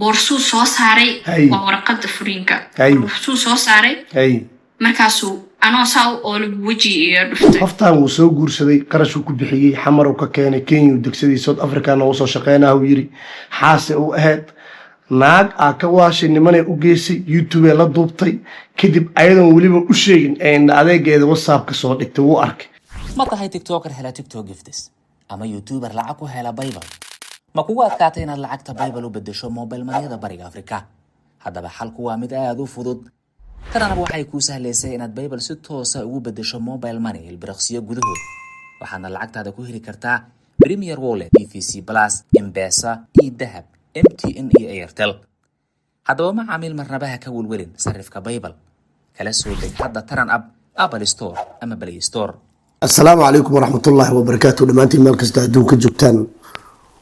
بورسو soo saaray waa warqada furiinka boorsuu soo saaray markaasuu anoo saa oo waji iyo dhuftay haftaan uu soo guursaday qarash uu ku bixiyay xamar uu ka keenay Kenya degsadii South Africa oo soo shaqeynaa uu yiri xaase uu ahayd naag ka waashay nimanay u geysay YouTube la duubtay kadib ayadan waliba u sheegin in adeegeeda WhatsApp ka soo dhigtay uu arkay ma tahay TikToker hela TikTok gifts ama YouTuber lacag ku hela Bible ma kugu adkaatay inaad lacagta Bible u bedesho mobile moneyda bariga Afrika haddaba xalku waa mid aad u fudud tanana waxay ku sahleysay inaad Bible si toos ah ugu bedesho mobile money ilbiriqsiyo gudahood waxaana lacagtaada ku heli kartaa Premier Wallet EVC Plus M-Pesa e-Dahab MTN iyo Airtel haddaba macaamiil marnabaha ka walwalin sarifka Bible kala soo deg hadda taran Apple Store ama Play Store. Assalaamu alaykum warahmatullahi wabarakatuh dhamaantiin meel kasta adduunka joogtaan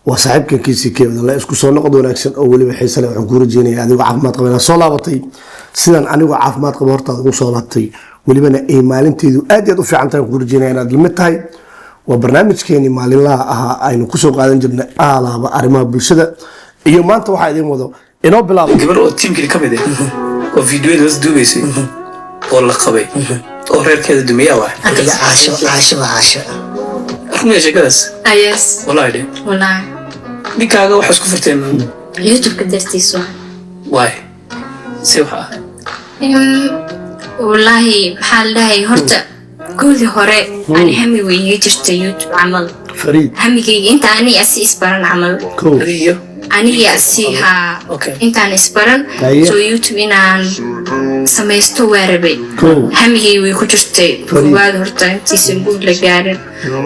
waa saaxiibka kiisi keeda la isku soo noqdo wanaagsan oo waliba xiiso leh waxaan ku rajeynayaa adigu caafimaad qabana soo laabatay sidan anigu caafimaad qabo hortaada ugu soo laabtay walibana ay maalinteedu aad u fiican tahay ku rajeynayaa inaad limid tahay waa barnaamijkeeni maalinlaha ah aynu ku soo qaadan jirnay alaaba arrimaha bulshada iyo maanta waxa idin wado inoo bilaabo gabar oo teamkii ka mid ah oo fiidiyoada was duubaysay oo la qabay oo reerkeeda dumiya waa caasho رمي شكلس أيس والله بيكاغا waxa isku furteen YouTube ka dartiiso waay sawha wallahi maxal dhahay horta koodi hore aan hami weeyay jirta YouTube amal Farid hamigayga inta ani asi isbaran amal iyo ani asi ha intaan isbaran so YouTube inaan samaysto weerabay hamigayga way ku jirtay waad horta intiisa guud la gaarin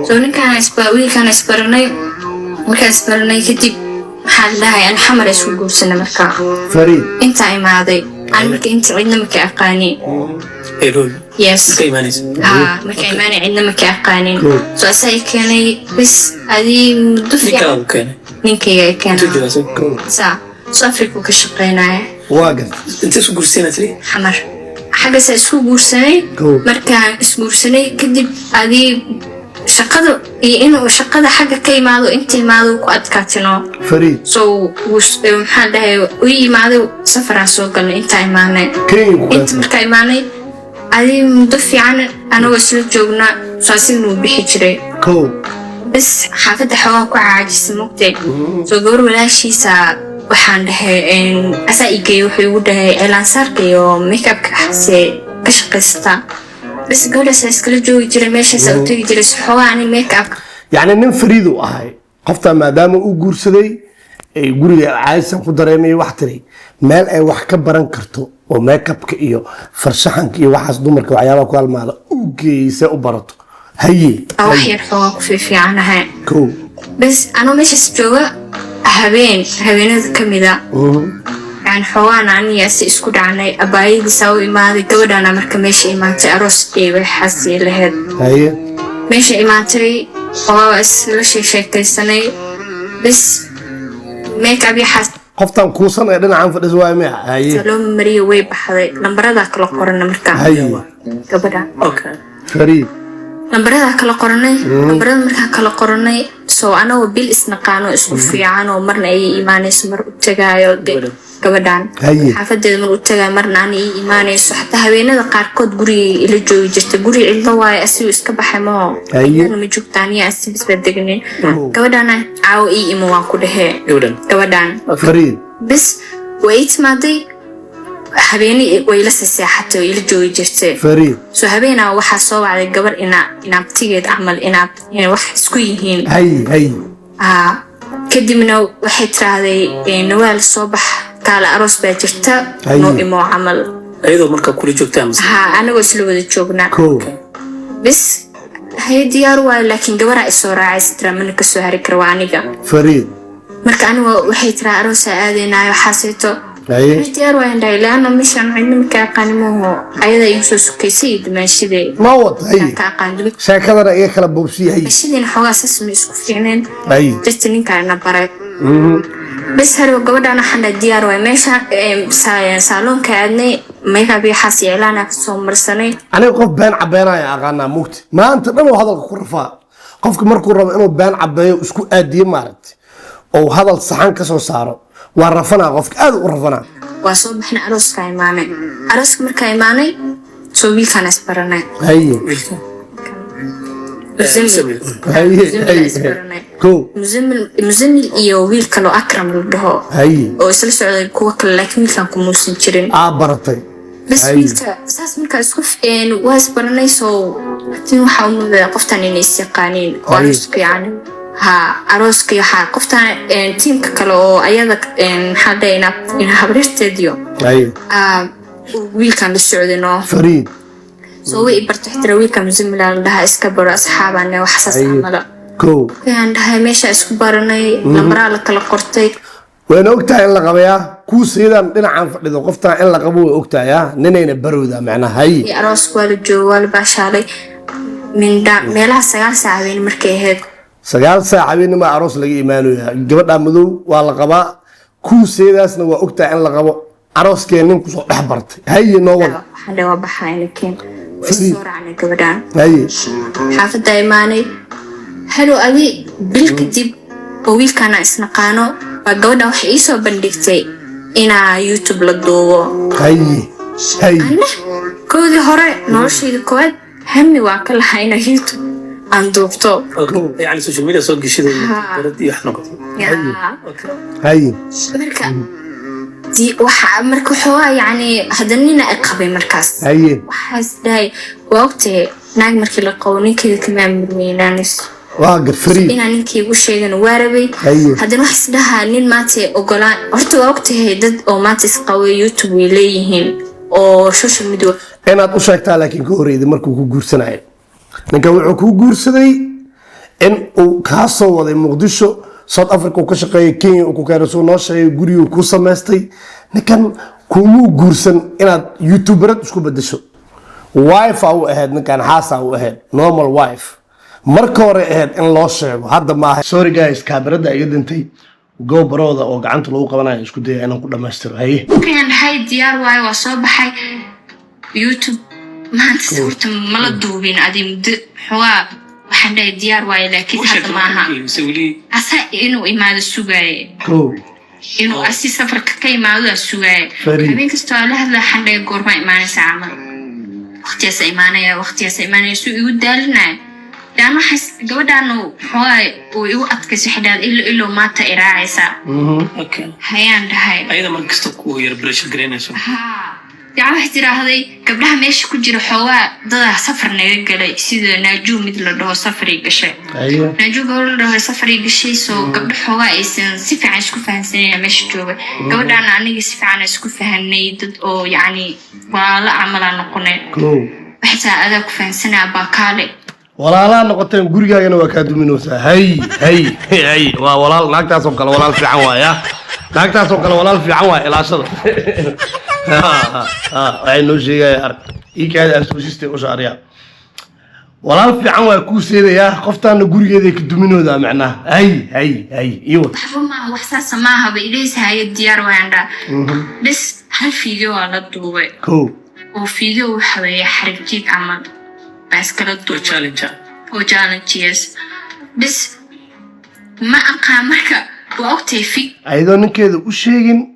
so ninkaan wiilkaan isbaranay markaan isbaranay kadib maxaa dhahay aan xamar isku guursanay markaa Farid inta imaaday aan marka inta cidna ma ka aqaanin yes marka imaanay cidna ma ka aqaanin so asay keenay bis adii muddo fiican ninkayga keenay so Afrika ka shaqeynaya waagan inta isku guursanay xamar حاجة سأسوق سنة مركان أسبوع سنة كدب هذه شقده إنه شقده حاجة كي معه أنت معه قد كاتنو فريد سو وش محل ده وي معه سفر عسوق قال أنت إيمانه أنت مركان إيمانه هذه مضفي عن أنا وصلت جونا ساسين وبحجري بس حافظ حواك عاجز مقتل سو دور ولا شيء سا waxaan dhahay asaaigay wuxuu u dhahay eelaansaarka iyo makeup-ka xasee ka shaqaysta bas gabadhaas iskala joogi jiray meeshaas u tagi jiray xogaani makeup yani nin Farid u ahay qofta maadaama uu guursaday ay guriga caaysan ku dareemay wax tiri meel ay wax ka baran karto oo makeup-ka iyo farshaxanka iyo waxaas dumarka waxyaabo ku halmaada u geeysa u barato haye wax yar xogaa ku fiicanahay bas anoo meeshaas jooga هبينات كميدا يعني حوان عني أسي إسكو دعني أبايد ساوي إمادي قبضانا مركا ماشي إماتي أروس إيوه حاسي لهاد ماشي إماتي وواو أسلاشي شاكي سنة بس ميك أبي حاس قفتان كوصان إيدنا عن فرز وامع سلوم مريو ويب حضي لمبرادا كلا قرنا مركا قبضا فريد لمبرادا كلا قرنay لمبرادا marka kala qoranay soo anagu bil isnaqaano isku fiican oo marna ay iimaanayso mar u tagaayo gabadhan xaafadeeda mar u tagay marna aan iimaanayso xataa haweenada qaar kood guriga ila joogi jirtay guri cidlo waay asigu iska baxay ma ma joogtaan yaa asib isbedegnin gabadhan caaw ii imo waan ku dhahay gabadhan Farid bis way ismaaday habeeni way la saxaxatay way la joogi jirtay Farid soo habeena waxa soo wacday gabar inaad tigeed amal inaad wax isku yihiin hay kadibna waxay tiraahday nawaal soo bax kala aroos baa jirta noo imo amal ayadoo marka kula joogtaan anagu isla wada joognaa bis hay diyaar waa laakiin gabar ay soo raacay tira man ka soo hari karo aniga Farid marka anigu waxay tiraahday aroos aadeenayo xaasito diyaar waa indhay laana mishan cidna ka qanimo ayada isu sukaysi dimaashide ma waday sheekadana iga kala boobsiyahay sideen xogaa sasmi isku fiicneen dadninkaana baray bas haro gabadhan waxaan diyaar waa meesha salonka aadnay makeup iyo xas yeelana ka soo marsanay aniga qof been cabeynaya aqaana mugti maanta dhan oo hadalka ku rafaa qofka markuu rabo inuu been cabeeyo isku aadiyo maaragtay oo hadal saxan ka soo saaro ورفنا قفك أذ ورفنا وصوب إحنا عروس كايمانة عروس مركايمانة سوي كان أسبرنا هاي مزمل كو مزمل إيو ويل كانوا أكرم لده هاي أو سلسلة على كوك لكن كان كموسن شرين عبرتي بس ويلك أساس مركا اسكف إن واسبرنا يسو تنو حاول قفتان إن استقانين وعروسك يعني ها عروسك يحا قفتان تيم كلو أيادك إن حدينا إن حبرت ديو هاي ويل كان بالسعودية فريد سوي برتحتر ويل كان مزمل لها إسكبر أصحابنا وحساس عملا كو كان ده ماشي اسكبرني لمرا لك لقرتي وين أوكتا إن لقبيا كو سيدان دين عن فقد قفتا إن لقبو أوكتا يا نين برودا معنا هاي أراس والجو والباشالي من دا ميلها سجال ساعين مركيهد سجال ساعين ما أراس لقي إيمانه يا جبت عمدو واللقبا كو سيداس نوا أوكتا إن لقبو أراس كينين كوسو أحبرت هاي نوال حدا وبحاين كين الصورة عن جبران هاي حافظ دايماني هلو أبي بالكتب ويل كان إسنقانو وجوده وحيسو بندكتي إنا يوتيوب للضوء هاي أنا كودي هراء نورشي الكواد همي واكل هاينا يوتيوب عن دوبتو يعني السوشيال ميديا صوت قشيدة بردي إحنا هاي مركا دي مركا حوا يعني هدنينا أقبي مركز هاي وحاس داي وقتي ناق مركي لقوني كذا كمان مرمينانس واقف فريد إن أنكي وشيء واربي هذا نحس لها نين ماتي أقولان أرتو وقتها دد أو ماتي قوي يوتيوب ليهن أو سوشيال ميديا أنا أتوشكت لكن كوري إذا مركو كوجورسناي نكوي كوجورسناي إن وكاسو وذي مقدسو صوت أفريقيا وكشقي كينيا وكوكارسو ناشي جوري وكوسامستي نكان كومو جورسن إن يوتيوبرات شو بدشو وايف أو أهد نكان حاسة أو أهد نورمال وايف marka hore ahayd in loo sheego hadda ma aha sorry guys kaamirada iga dintay go barooda oo gacanta lagu qabanayo isku dayay inaan ku dhameystiro haye kan hay diyaar waayo waa soo baxay youtube maanta suurta mala duubin adii muddo xogaa waxaan dhahay diyaar waayo laakiin hadda ma aha asa inuu imaado sugaye inuu asi safarka ka imaado sugaye habeen kastoo la hadla waxaan dhahay goorma imaanaysa camal waqtiyaas imaanaya suu igu daalinayo لأنه حس جودانو هو يوقف حداد إلا ما تقراعيسا. أوكي. هيان ده هاي. أيضا ما قصتكوا يربرش الجرينة. ها. يعني احترا هذي قبلها ماشي كجرو حوا ضد سفر نيجي سيد ناجو مثل ده سفري قشة. أيوة. ناجو قول ده سفري قشة سو قبل حوا إيسن سيف عن شكوفة هنسنين ماشي جوا. جودانا عني سيف عن شكوفة هنيد أو يعني ولا عمل نقنة. حتى هذا كوفة هنسنة باكالي. walaalaha noqoteen gurigaagana waa ka duminaysaa hay waa walaal naagtaas oo kale walaal fiican waaya naagtaas oo kale walaal fiican waaya ilaashada ay noo sheegay ark iikaada asosiiste u shaariya walaal fiican waaya ku seedaya qoftaana gurigeeda ka duminooda macnaha hay iyo ma wax saas ma aha bayleys hay diyaar waanda bas hal fiideo la duubay oo fiideo waxa weeye xarijiid amal كلا دو challenge yes بس ما أقام مركا وقتي في أيضا نكذا وشيء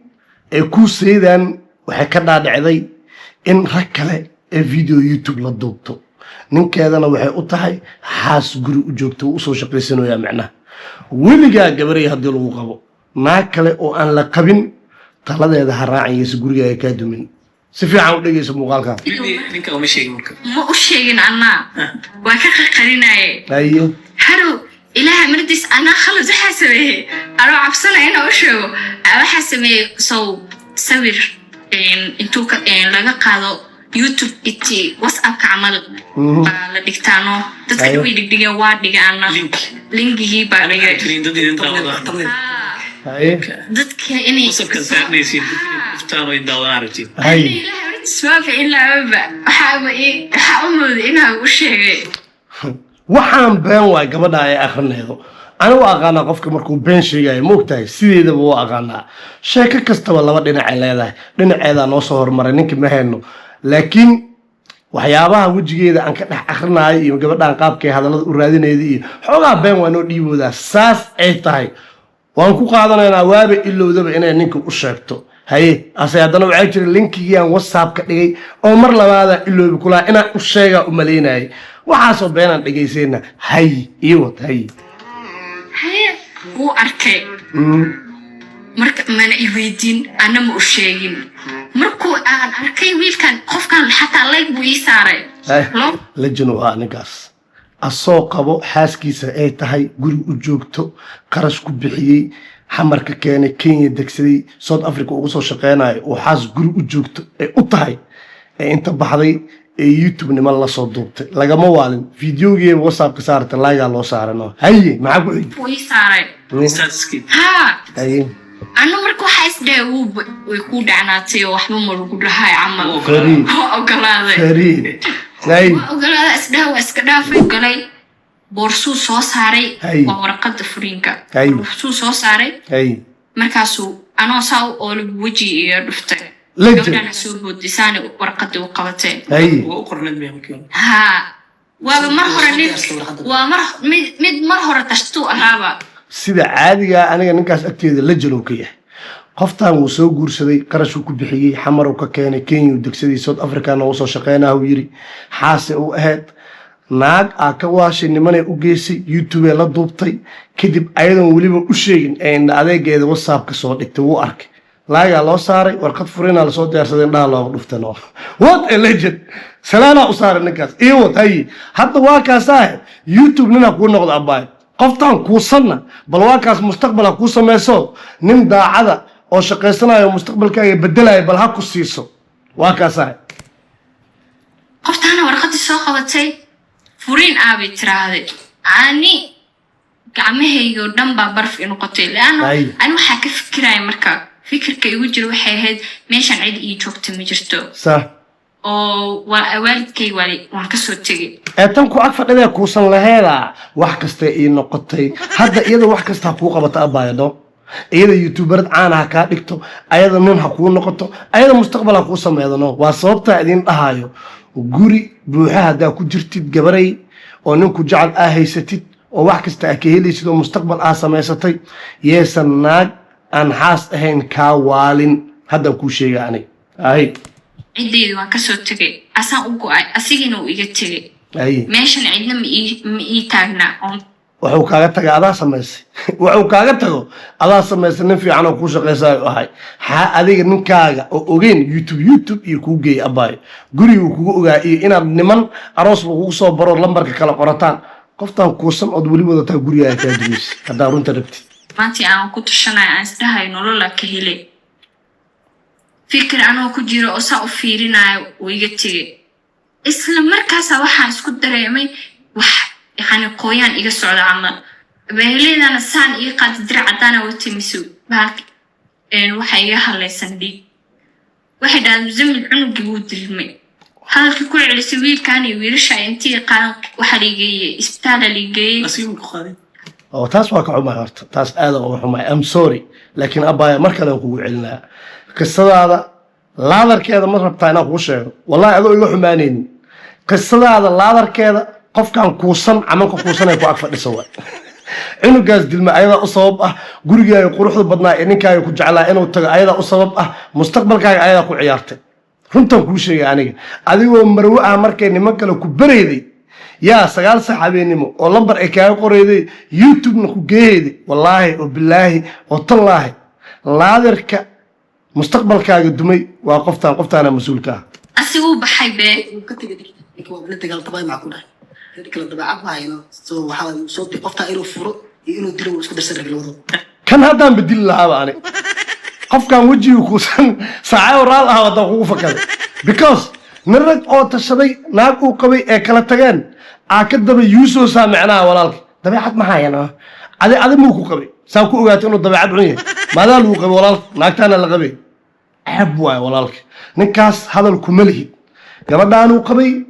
يكون سيدان وحكنا دعي إن ركله فيديو يوتيوب للدكتور نكذا أنا وحي أطحي حاس جرو جوكتو وصو شقي سنو يا معنا واللي جا جبري هدي له مقابو ما كله أو أن لقبين طلع هذا هراعي يسجوري يكادو من سفيع عود يجلس مقالك. إنك أو مشي منك. ما أشيء أنا وكذا قريناي. أيوه. هلو إله مردس أنا خلص حسبه أنا عبصنا هنا وشو أنا حسبه صور إنتو لقى قالوا يوتيوب إتي واتساب كعمل لدكتانو تتكلم يدقيقة واد دقيقة لينك هي بارجع. ترين دودي دنترا dadka inay soo ka saarnaysid iftaano indaawada aragtid hay isma ila waxa umud inaa u sheegay waxaan been waay gabadha ay akhrinaydo anigu aqaana qofka markuu been sheegayo moogtahay sideedaba waa aqaana sheeko kastaba laba dhinac ay leedahay dhinaceeda noo soo hormaray ninka ma hayno laakiin waxyaabaha wajigeeda aan ka dhex akhrinayo iyo gabadhan qaabkay hadalada u raadinaydo iyo xogaa been waa noo dhiiboodaa saas ay tahay waan ku qaadanaynaa waaba ilowdaba inay ninka u sheegto haye ase haddana waxaa jira linkigiiaan whatsapp ka dhigay oo mar labaada iloobi kulaa inaan u sheegaa u malaynayay waxaasoo beenaan dhegaysayna hay iyo wad hay wuu arkay marka mana i weydiin ana ma u sheegin markuu aan arkay wiilkan qofkan xataa layg buu ii saaray lajinu ah ninkaas asoo qabo xaaskiisa ay tahay guri u joogto qarash ku bixiyey xamarka keenay Kenya degsaday South Africa ugu soo shaqeynayo oo xaas guri u joogto ay u tahay ee inta baxday ee YouTube niman la soo duubtay lagama waalin videogii WhatsApp ka saartay laaga loo saarano haye maxaa ku xigay buu ii saaray ha haye أنا مركو حاس ده ويكون دعناتي وحنا مرقود هاي عمل فريد فريد لا أقول أسده وأسكده في قلي بورسو صوص هاري وورقة فرينكا بورسو صوص هاري مركاسو أنا صاو أول وجهي يرفته لجنة أنا سوي بوديساني ورقة وقبتين وقرنت بهم كيون ها ومرهرة تشتو أهابا sida caadiga aniga ninkaas agteeda la jalo ka yahay qoftaan uu soo guursaday qarash uu ku bixiyay xamar uu ka keenay Kenya uu degsaday South Africa oo soo shaqeynaa uu yiri xaase uu ahayd naag ka waashay nimanay u geysay YouTube la duubtay kadib ayadan waliba u sheegin in adeegeeda WhatsApp ka soo dhigtay uu arkay laaga loo saaray warqad furiina la soo diyaarsaday indhaha loo dhuftano what a legend salaana u saaray ninkaas iyo tay hadda waa kaasaa YouTube nina ku noqdo abaay qoftaan kuusanna bal waa kaas mustaqbalka ku sameeyso nin daacada oo shaqeysanayo mustaqbalkaaga bedelayo bal ha ku siiso waa kaas qoftaan warqadii soo qabatay furiin aabi tiraahday ani gacmahayga dhan baa barf inuu qotay laana ani waxa ka fikiray marka fikirka igu jiro waxay ahayd meeshan cid ii joogto ma jirto sax oo waalidkay waan ka soo tagay tan ku ag fadhida kuusan laheeda wax kasta ii noqotay hadda iyada wax kasta ku qabata abaayado iyada youtuberad caan ah ka dhigto ayada nin ha ku noqoto ayada mustaqbalka ku sameeyado waa sababta idin dhahayo guri buuxa hada ku jirtid gabaray oo ninku jacayl haysatid oo wax kasta ka helaysid oo mustaqbal sameysatay yeesan naag aan xaas ahayn ka waalin hada ku sheegaanay ay عندي وكسر تجي أسان أقوى أسيجنا ويجتجي ماشان عندنا مئتاجنا wuxuu kaaga tagay adaa sameysay wuxuu kaaga tago adaa sameysay nin fiican oo ku shaqeysay ahay adiga ninkaaga oo ogeyn YouTube iyo ku geey abaay gurigu kugu ogaa iyo inaad niman aroos lagu soo baro lambarka kala qorataan qoftaan kuusan oo wali wadataa guriga ka dumis hadaa runta rabti maantii aan ku tushanay aan isdahay nolol ka helay fikir anoo ku jiro oo saa u fiirinayo wiiga tagay isla markaas waxaan isku dareemay wax يعني قويان إيجا سعود عمل بهلينا نسان إيقا تدرع عدانا وتمسو باك وحيا هلا سندي واحد على زمن عنق بود المي هذا كل على سويل كان يرشع ينتي قان وحريقي استاذ اللي جاي أسيبك خالد أو تاس واقع عمر تاس هذا وحماي أم سوري لكن أبا مركز هو علنا قصة هذا لا ذر كذا مرة بتاعنا وشه والله هذا يروح مانين قصة هذا لا ذر كذا قف كان كوسن عملك كوسن يكون أكفر لسوا إنه جاز دلما أيضا أصاب جورجيا يقول روح بدنا إنك يكون جعله إنه تجا أيضا أصاب مستقبل كاي أيضا كل عيارته فهمتم كل شيء يعني هذه مروءة مركز نمك لو كبريدي يا سجال صحابي نمو والله بركاي قريدي يوتيوب نكو جيدي والله وبالله وطلاه لا ذرك مستقبل كاي قدمي وقفت أنا مسؤول كا أسيبه بحيبه نتقال طبعا معقولة كلا طبعا عباينه سو حاول صوتي قفتا إنه فرق إنه دلو وسكدر سرق الوضوء كان هذا بدل الله يعني قف كان وجهي وكوسن ساعة ورال هذا خوفه كذا because نرد أو تشبي ناقو قوي كلا تجان أكيد بيوسو سامعنا ولا طبيعة معايا أنا هذا موكو قوي ساوكو قاتلوا طبيعة بعينه ماذا لو قوي ولا ناقتنا القوي أحبوا ولا نكاس هذا الكمله قبل أنو قوي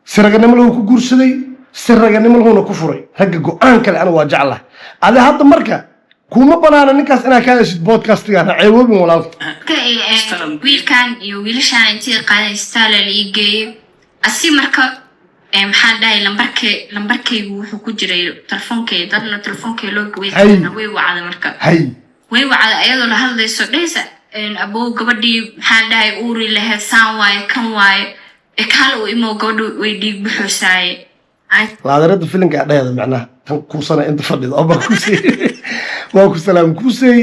سرقنا ملهو كجورسدي سرقنا ملهو نكفري هجى جوان كله أنا واجعله هذا هذا مركا كوما بنانا نكاس أنا كان بودكاست أنا عيوب ولا ويل كان يويل شان تي قال استال اللي جاي أسي مركا maxaan dhahay lambarkaygu wuxuu ku jiray telefonkay dadna telefonkay loo gaweyna way wacday marka way wacday ayadoo la hadlayso dhaysa aboo gabadhii maxaan dhahay uuri lahayd saan waaye kan waaye kaal uu imo gabadhu way dhiig buxusaaye laadarada filimka dhayada macnaha tan kuusana inta fadhido oo barkuusay waa ku salaam kuusay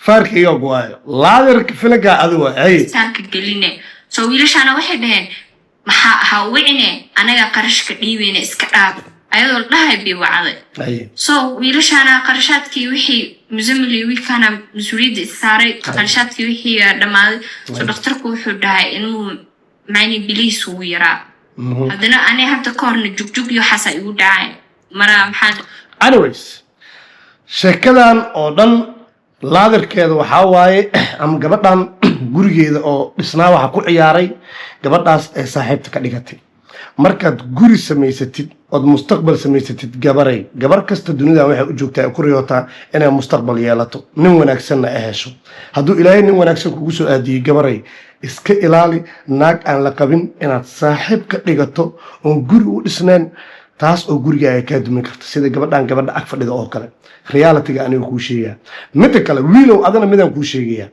farkiga gooyo laadarka filimka adigu ay saanka geline soo wiilashana waxay dhaheen maxaa ha wicine anaga qarashka dhiibeyna iska dhaab ayadoo dhahay bi wacday soo wiilashana qarashaadkii wixii musamili wiilkana masuuliyadda isaaray qarashaadkii wixii dhamaaday soo dhakhtarku wuxuu dhahay inuu macni biliis uu yaraa haddana aniga hadda ka horna jugjug iyo xasa igu dhacay mara maxaa anyways sheekadan oo dhan laadarkeeda waxaa waaye ama gabadhan gurigeeda oo dhisnaa waxa ku ciyaaray gabadhaas ay saaxiibta ka dhigatay markaad guri samaysatid ood mustaqbal samaysatid gabar kasta dunida waxay u joogtaa ku riyootaa inay mustaqbal yeelato nin wanaagsanna ay hesho hadduu ilaahay nin wanaagsan kugu soo aadiyey gabaray iska ilaali naag aan la qabin inaad saaxiib ka dhigato oon guri u dhisnayn taas oo gurigaaga kaa dumin karta sida gabadhan gabadha ag fadhida oo kale realitiga aniga kuu sheegaa midda kale wiilow adana midaan kuu sheegayaa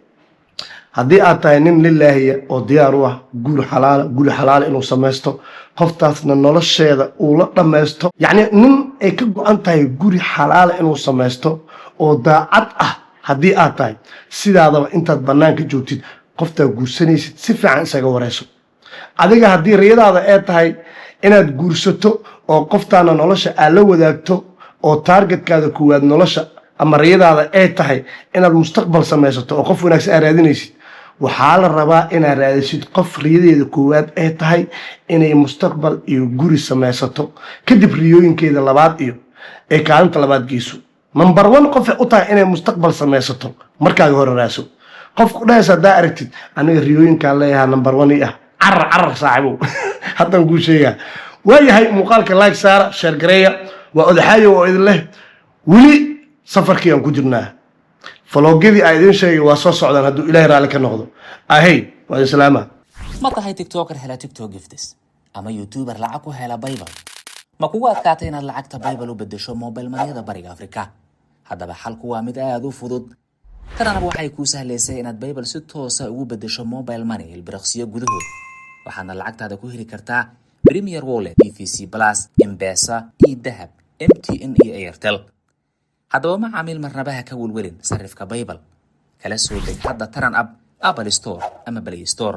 haddii aad tahay nin lilaahiya oo diyaar u ah guri xalaala inuu samaysto qoftaasna nolosheeda uu la dhammaysto yacni nin ay ka go-an tahay guri xalaala inuu samaysto oo daacad ah haddii aad tahay sidaadaba intaad bannaanka joogtid qoftaa guursanaysid si fiican isaga warayso adiga haddii riyadaada ee tahay inaad guursato oo qoftaana nolosha aad la wadaagto oo taargetkaada koowaad nolosha ama riyadaada ee tahay inaad mustaqbal samaysato oo qof wanaagsan aad raadinaysid waxaa la rabaa inaad raadisid qof riyadeeda koowaad ee tahay inay mustaqbal iyo guri samaysato kadib riyooyinkeeda labaad iyo ee kaalinta labaad geyso number 1 qofay u tahay inay mustaqbal samaysato markaaga hore raaso qofku dhahaysa haddaa aragtid aniga riyooyinkaan leeyahaa number 1 ah carar saaxiibow haddaan kuu sheegaa waayahay muuqaalka like saara sheer gareeya waa odaxaayo oo idin leh weli safarkii aan ku jirnaa فلوجدي أيدين شيء واسوس عدن هدو إلهي رالك النقطة أهي وعلى السلامة ما تهي تيك توكر هلا تيك توك جفتس أما يوتيوبر لعكو هلا بايبل ما كوات كاتين لعكت بايبل وبدشو موبايل مانيدا بريق أفريكا هذا بحالكو وامد آذو فضود كان أبو حيكو سهل سينات بايبل ستوسا وبدشو موبايل ماني البرقسية قدهود وحانا لعكت هذا كوهري كرتا بريمير وولت PVC بلاس إمباسا إي دهب MTN إي إيرتل هذا ما عامل مرنبها كول ورين صرف كبايبل كلا سودك حدا تران أب أبل ستور أما بلاي ستور